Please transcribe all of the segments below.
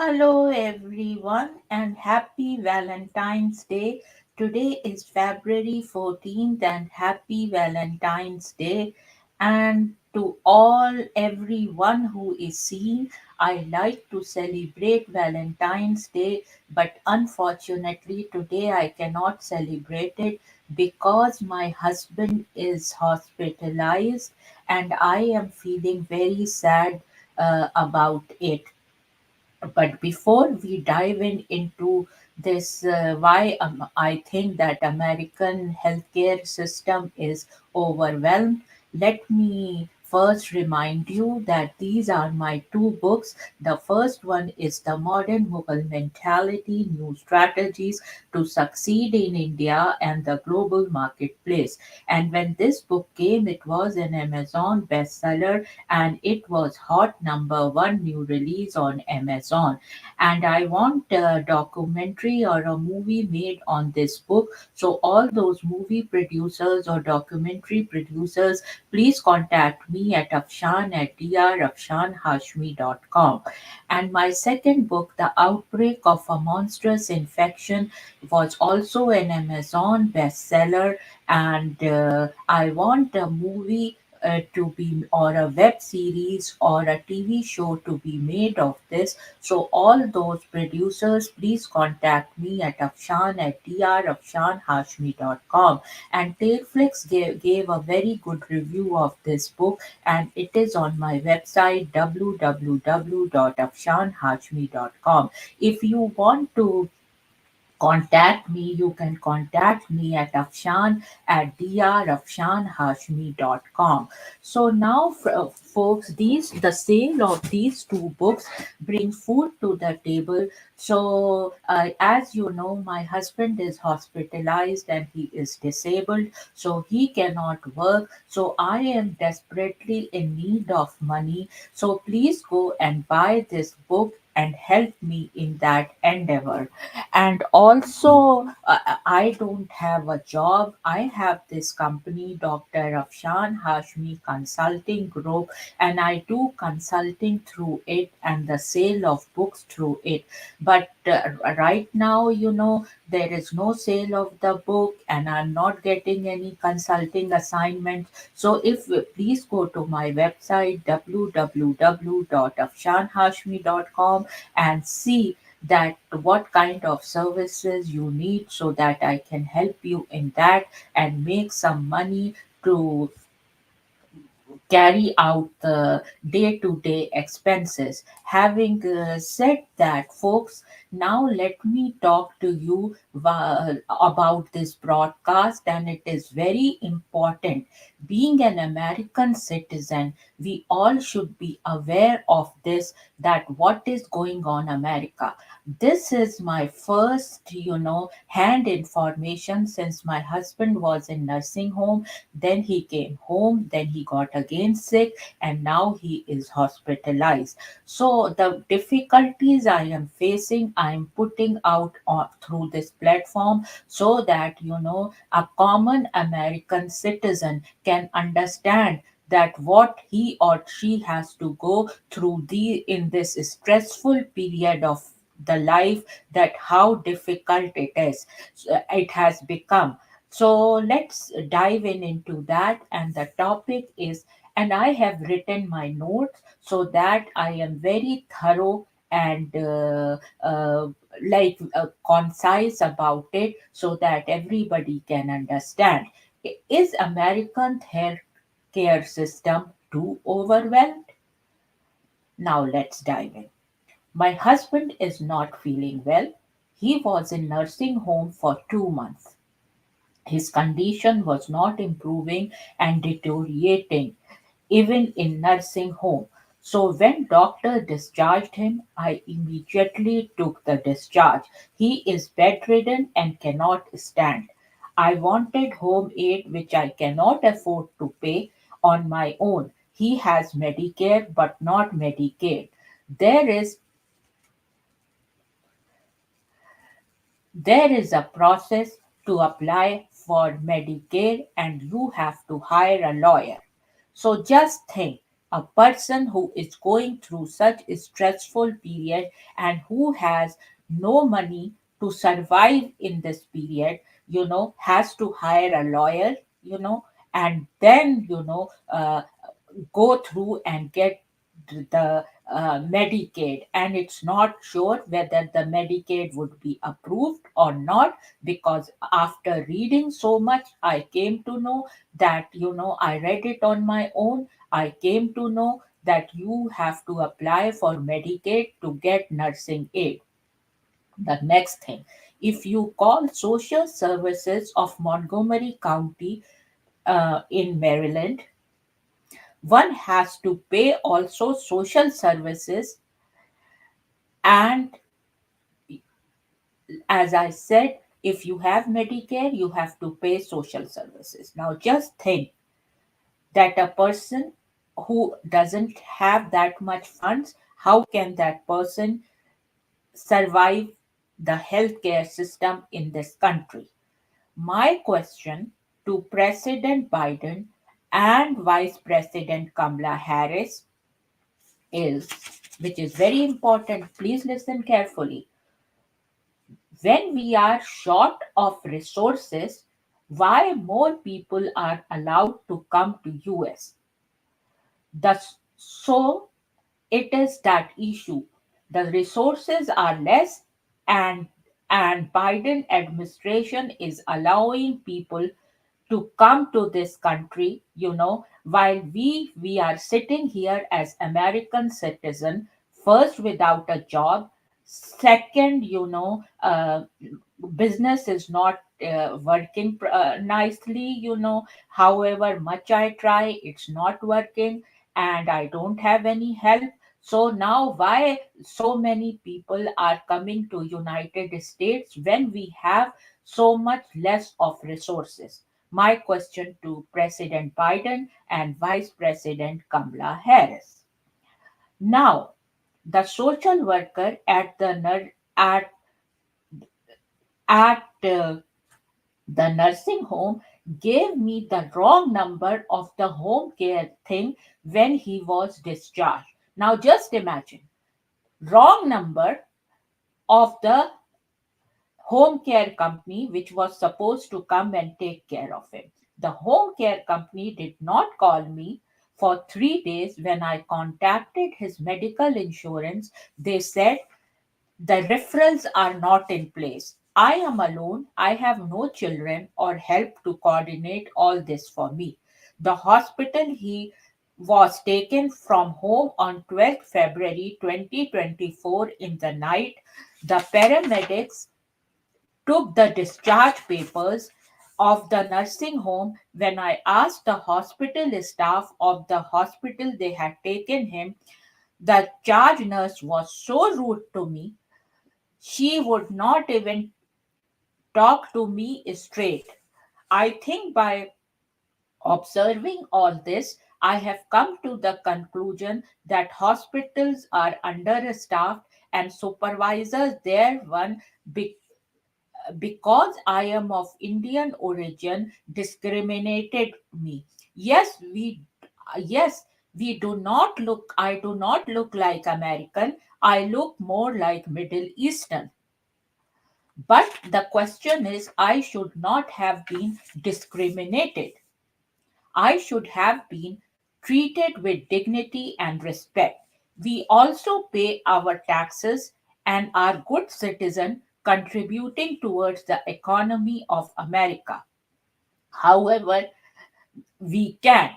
Hello, everyone, and happy Valentine's Day. Today is February 14th, and happy Valentine's Day. And to everyone who is seeing, I like to celebrate Valentine's Day, but unfortunately, today I cannot celebrate it because my husband is hospitalized, and I am feeling very sad about it. But before we dive into this, why I think that American healthcare system is overwhelmed, let me first remind you that these are my two books. The first one is The Modern Mughal Mentality, New Strategies to Succeed in India and the Global Marketplace. And when this book came, it was an Amazon bestseller, and it was hot number one new release on Amazon. And I want a documentary or a movie made on this book. So all those movie producers or documentary producers, please contact me at Afshan at drafshanhashmi.com. And my second book, The Outbreak of a Monstrous Infection, was also an Amazon bestseller. And I want a movie to be, or a web series or a TV show to be made of this. So all those producers, please contact me at Afshan at drafshanhashmi.com. And Tailflix gave a very good review of this book, and it is on my website www.afshanhashmi.com. If you want to contact me, you can contact me at Afshan at drafshanhashmi.com. So now, folks, the sale of these two books bring food to the table. So, as you know, my husband is hospitalized and he is disabled, so he cannot work. So, I am desperately in need of money. So, please go and buy this book and help me in that endeavor. And also, I don't have a job. I have this company, Dr Afshan Hashmi Consulting Group, and I do consulting through it and the sale of books through it. But right now, there is no sale of the book, and I'm not getting any consulting assignments. So if please go to my website www.afshanhashmi.com and see that what kind of services you need, so that I can help you in that and make some money to carry out the day to day expenses. Having said that, folks, now let me talk to you about this broadcast, and it is very important. Being an American citizen, we all should be aware of this, that what is going on America. This is my first, hand information, since my husband was in nursing home, then he came home, then he got again sick, and now he is hospitalized. So, the difficulties I am facing, I am putting out through this platform, so that, a common American citizen can understand that what he or she has to go through in this stressful period of the life, that how difficult it has become. So let's dive into that. And the topic is, and I have written my notes so that I am very thorough and concise about it, so that everybody can understand. Is American healthcare system too overwhelmed? Now let's dive in. My husband is not feeling well. He was in nursing home for 2 months. His condition was not improving and deteriorating, even in nursing home. So when doctor discharged him, I immediately took the discharge. He is bedridden and cannot stand. I wanted home aid, which I cannot afford to pay on my own. He has Medicare but not Medicaid. There is There is a process to apply for Medicare, and you have to hire a lawyer. So just think, a person who is going through such a stressful period and who has no money to survive in this period, has to hire a lawyer, and then, go through and get the Medicaid, and it's not sure whether the Medicaid would be approved or not, because after reading so much, I came to know that, I read it on my own. I came to know that you have to apply for Medicaid to get nursing aid. The next thing, if you call social services of Montgomery County in Maryland, one has to pay also social services, and as I said, if you have Medicare, you have to pay social services. Now just think that a person who doesn't have that much funds, how can that person survive the healthcare system in this country? My question to President Biden and Vice President Kamala Harris is, which is very important, please listen carefully. When we are short of resources, why more people are allowed to come to US? Thus, so it is that issue. The resources are less, and Biden administration is allowing people to come to this country, while we are sitting here as American citizen, first without a job, second, business is not working nicely, however much I try, it's not working, and I don't have any help. So now why so many people are coming to United States when we have so much less of resources? My question to President Biden and Vice President Kamala Harris. Now, the social worker at the nursing home gave me the wrong number of the home care thing when he was discharged. Now, just imagine, wrong number of the home care company which was supposed to come and take care of him. The home care company did not call me for 3 days. When I contacted his medical insurance, they said the referrals are not in place. I am alone. I have no children or help to coordinate all this for me. The hospital he was taken from home on 12th February 2024 in the night. The paramedics took the discharge papers of the nursing home. When I asked the hospital staff of the hospital they had taken him, the charge nurse was so rude to me. She would not even talk to me straight. I think by observing all this, I have come to the conclusion that hospitals are understaffed and supervisors there one because I am of Indian origin discriminated me. Yes, we do not look I do not look like American. I look more like Middle Eastern. But the question is, I should not have been discriminated. I should have been treated with dignity and respect. We also pay our taxes and are good citizens contributing towards the economy of America. However, we can,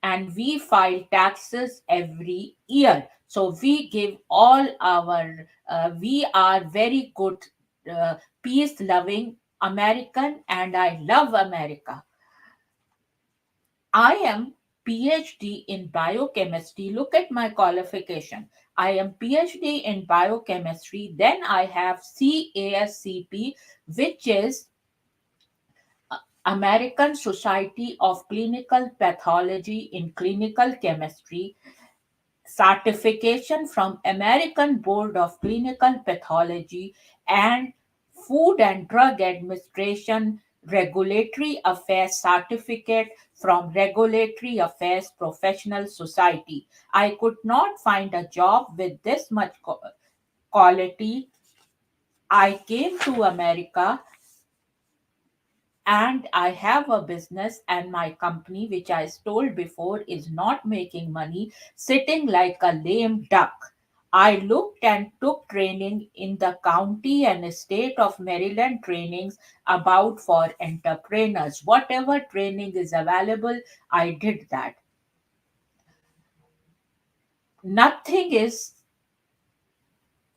and we file taxes every year. So we give all we are very good, peace loving American, and I love America. I am PhD in biochemistry. Look at my qualification. I am PhD in biochemistry. Then I have CASCP, which is American Society of Clinical Pathology in Clinical Chemistry, certification from American Board of Clinical Pathology, and Food and Drug Administration regulatory affairs certificate from Regulatory Affairs Professional Society. I could not find a job with this much quality. I came to America and I have a business, and my company, which I told before, is not making money, sitting like a lame duck. I looked and took training in the county and state of Maryland trainings about for entrepreneurs. Whatever training is available, I did that. Nothing is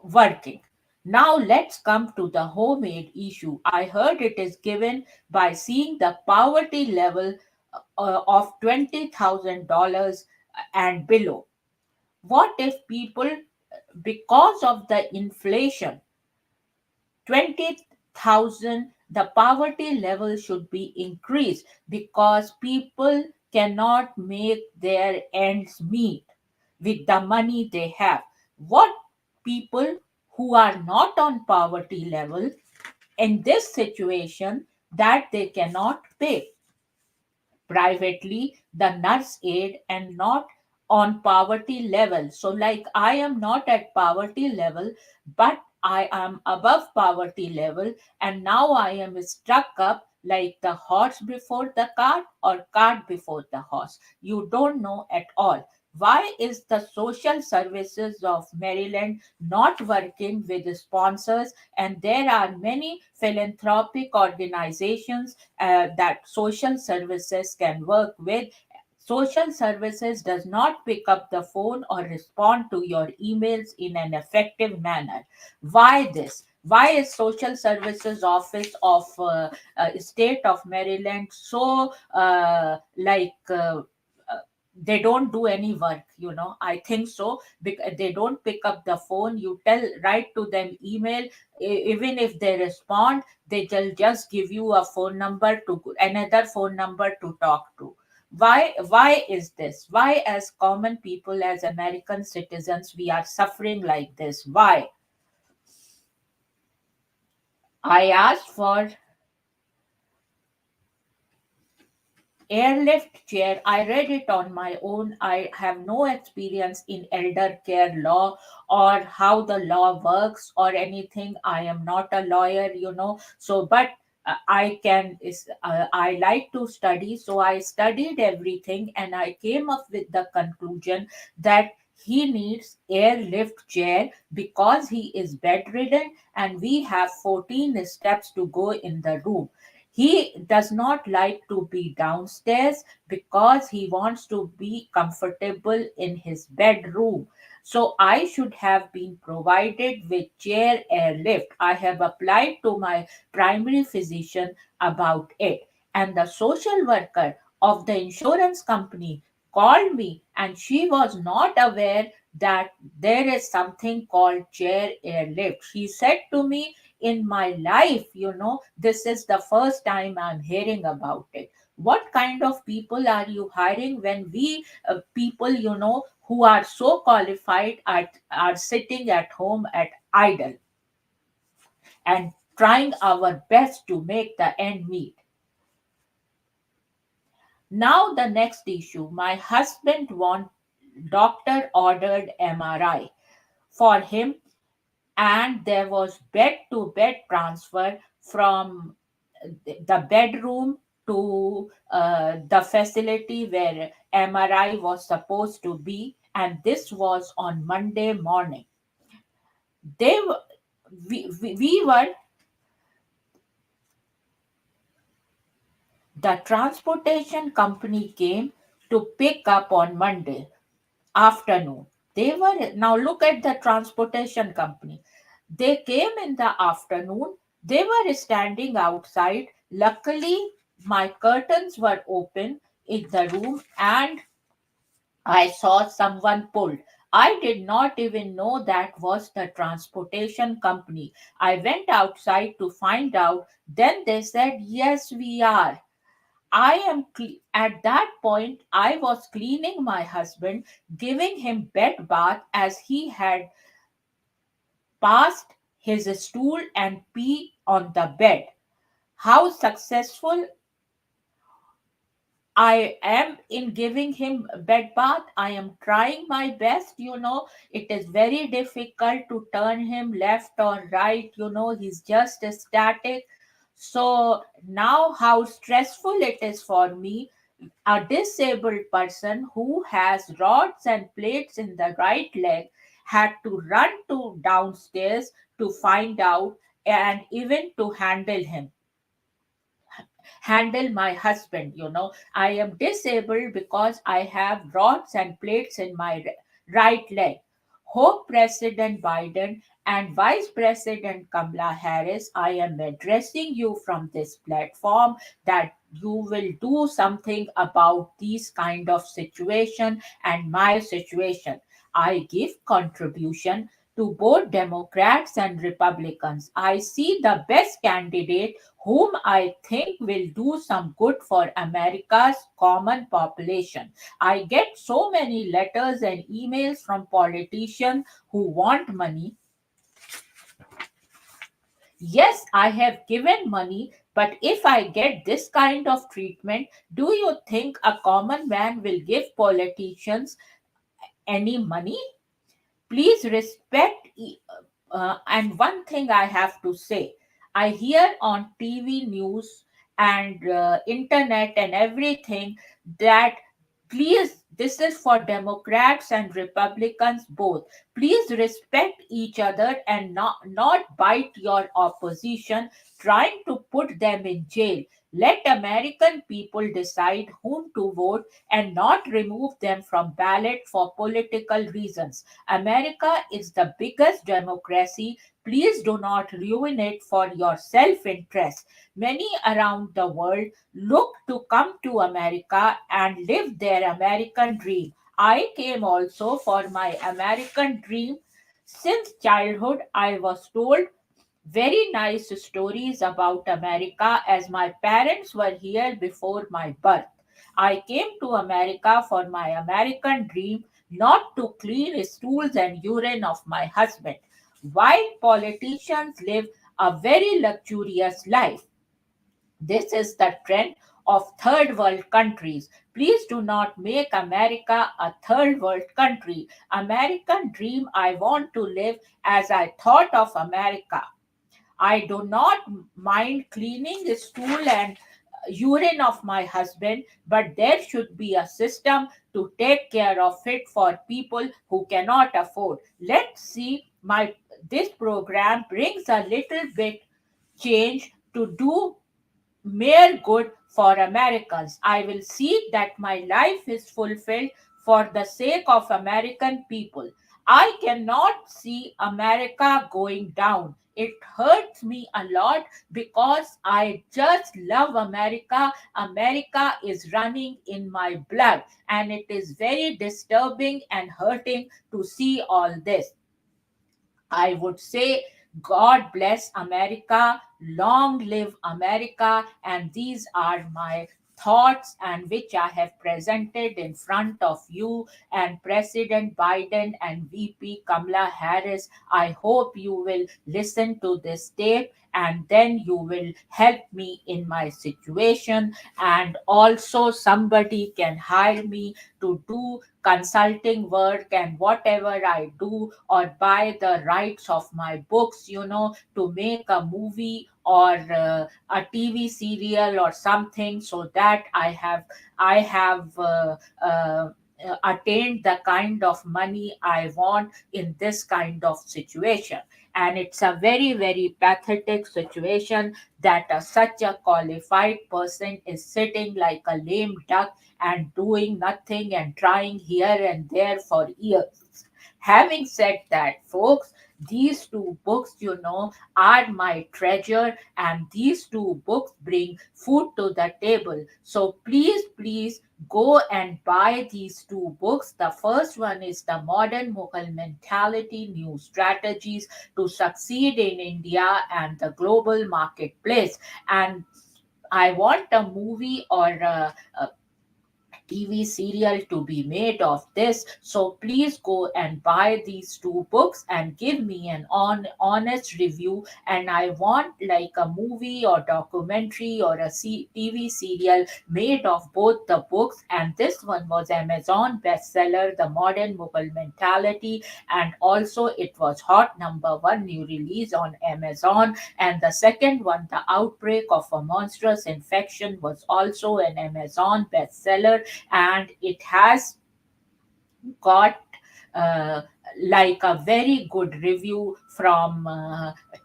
working. Now let's come to the homemade issue. I heard it is given by seeing the poverty level of $20,000 and below. What if people, because of the inflation, 20,000, the poverty level should be increased because people cannot make their ends meet with the money they have. What people who are not on poverty level in this situation that they cannot pay privately the nurse aid and not on poverty level. So like I am not at poverty level, but I am above poverty level, and now I am stuck up like the horse before the cart or cart before the horse. You don't know at all. Why is the social services of Maryland not working with the sponsors? And there are many philanthropic organizations that social services can work with. Social services does not pick up the phone or respond to your emails in an effective manner. Why this? Why is social services office of state of Maryland so they don't do any work? I think so because they don't pick up the phone. You write to them email. Even if they respond, they will just give you a phone number to another phone number to talk to. Why is this? Why, as common people, as American citizens, we are suffering like this? Why? I asked for airlift chair. I read it on my own. I have no experience in elder care law or how the law works or anything. I am not a lawyer. So, but I like to study. So I studied everything and I came up with the conclusion that he needs airlift chair because he is bedridden and we have 14 steps to go in the room. He does not like to be downstairs because he wants to be comfortable in his bedroom. So I should have been provided with chair airlift. I have applied to my primary physician about it. And the social worker of the insurance company called me, and she was not aware that there is something called chair airlift. She said to me, in my life, this is the first time I'm hearing about it. What kind of people are you hiring when we people, who are so qualified are sitting at home at idle and trying our best to make the end meet? Now the next issue, my husband want doctor ordered MRI for him, and there was bed to bed transfer from the bedroom to the facility where MRI was supposed to be, and this was on Monday morning. They were, we were The transportation company came to pick up on Monday afternoon. Now look at the transportation company. They came in the afternoon. They were standing outside. Luckily, my curtains were open in the room and I saw someone pulled. I did not even know that was the transportation company. I went outside to find out. Then they said, "Yes, we are." At that point, I was cleaning my husband, giving him bed bath as he had passed his stool and pee on the bed. how successful I am in giving him bed bath. I am trying my best, It is very difficult to turn him left or right, He's just static. So now how stressful it is for me, a disabled person who has rods and plates in the right leg had to run to downstairs to find out and even to handle my husband. I am disabled because I have rods and plates in my right leg. Hope President Biden and Vice President Kamala Harris, I am addressing you from this platform that you will do something about these kind of situation and my situation. I give contribution to both Democrats and Republicans. I see the best candidate whom I think will do some good for America's common population. I get so many letters and emails from politicians who want money. Yes, I have given money, but if I get this kind of treatment, do you think a common man will give politicians any money? Please respect. And one thing I have to say, I hear on TV news and internet and everything that please, this is for Democrats and Republicans both. Please respect each other and not bite your opposition, trying to put them in jail. Let American people decide whom to vote and not remove them from ballot for political reasons. America is the biggest democracy. Please do not ruin it for your self interest. Many around the world look to come to America and live their American dream. I came also for my American dream. Since childhood, I was told very nice stories about America as my parents were here before my birth. I came to America for my American dream, not to clean stools and urine of my husband. While politicians live a very luxurious life, this is the trend of third world countries. Please do not make America a third world country. American dream, I want to live as I thought of America. I do not mind cleaning the stool and urine of my husband, but there should be a system to take care of it for people who cannot afford. Let's see, my this program brings a little bit change to do mere good for Americans. I will see that my life is fulfilled for the sake of American people. I cannot see America going down. It hurts me a lot because I just love America. America is running in my blood, and it is very disturbing and hurting to see all this. I would say, God bless America, long live America, and these are my thoughts and which I have presented in front of you and President Biden and VP Kamala Harris. I hope you will listen to this tape and then you will help me in my situation, and also somebody can hire me to do consulting work and whatever I do, or buy the rights of my books, to make a movie or a TV serial or something, so that I have attained the kind of money I want in this kind of situation. And it's a very, very pathetic situation that such a qualified person is sitting like a lame duck and doing nothing and trying here and there for years. Having said that, folks, these two books, are my treasure, and these two books bring food to the table. So please, please go and buy these two books. The first one is The Modern Mughal Mentality, New Strategies to Succeed in India and the Global Marketplace. And I want a movie or TV serial to be made of this. So please go and buy these two books and give me an honest review. And I want like a movie or documentary or a TV serial made of both the books. And this one was Amazon bestseller, The Modern Mughal Mentality, and also it was hot number one new release on Amazon. And the second one, The Outbreak of a Monstrous Infection, was also an Amazon bestseller, and it has got uh, like a very good review from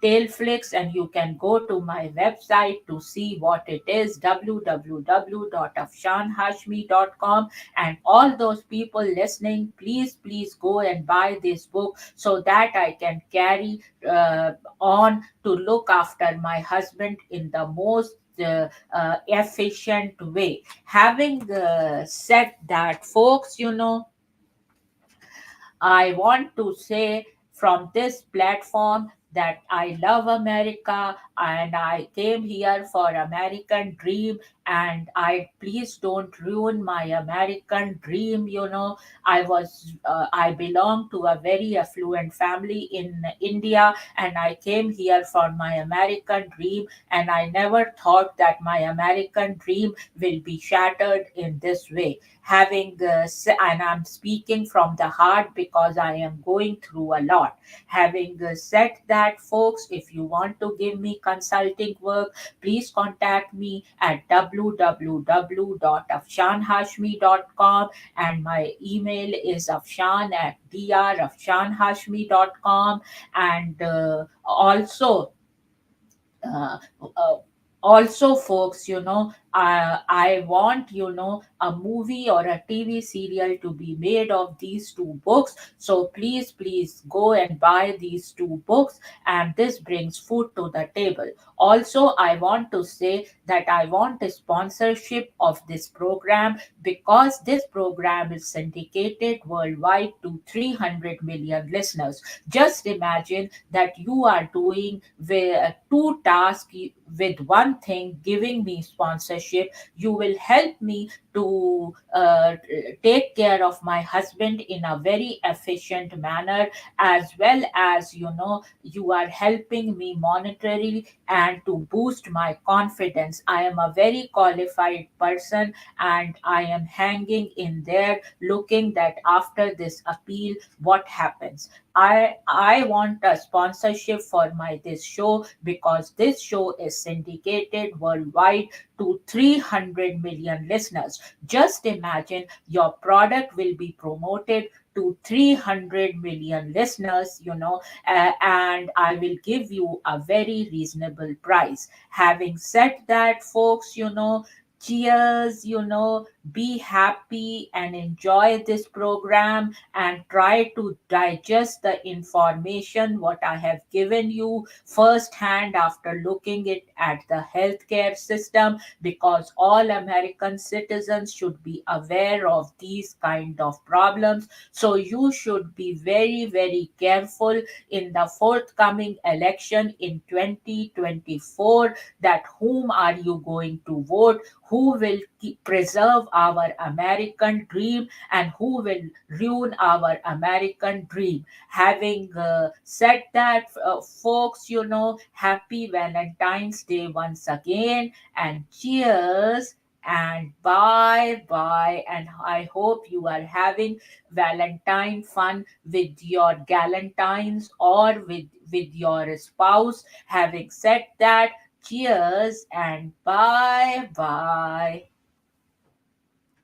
Tailflix, and you can go to my website to see what it is, www.afshanhashmi.com. And all those people listening, please go and buy this book so that I can carry on to look after my husband in the most efficient way. Having said that, folks, I want to say from this platform that I love America and I came here for American dream, and I please don't ruin my American dream. I belong to a very affluent family in India, and I came here for my American dream, and I never thought that my American dream will be shattered in this way. And I'm speaking from the heart because I am going through a lot. Having said that, folks, if you want to give me consulting work, please contact me at www.afshanhashmi.com, and my email is afshan@drafshanhashmi.com. And uh, uh, also, folks, I want, a movie or a TV serial to be made of these two books. So please go and buy these two books, and this brings food to the table. Also, I want to say that I want a sponsorship of this program, because this program is syndicated worldwide to 300 million listeners. Just imagine that you are doing two tasks with one thing, giving me sponsorship. You will help me to take care of my husband in a very efficient manner, as well as you are helping me monetarily and to boost my confidence. I am a very qualified person, and I am hanging in there looking that after this appeal what happens. I want a sponsorship for my this show, because this show is syndicated worldwide to 300 million listeners. Just imagine your product will be promoted to 300 million listeners, and I will give you a very reasonable price. Having said that, folks, cheers, be happy and enjoy this program, and try to digest the information what I have given you firsthand after looking it at the healthcare system, because all American citizens should be aware of these kind of problems. So you should be very careful in the forthcoming election in 2024, that whom are you going to vote, who will preserve our American dream, and who will ruin our American dream. Having said that, folks, happy Valentine's Day once again, and cheers. And bye bye. And I hope you are having Valentine fun with your galantines or with your spouse. Having said that, cheers and bye bye.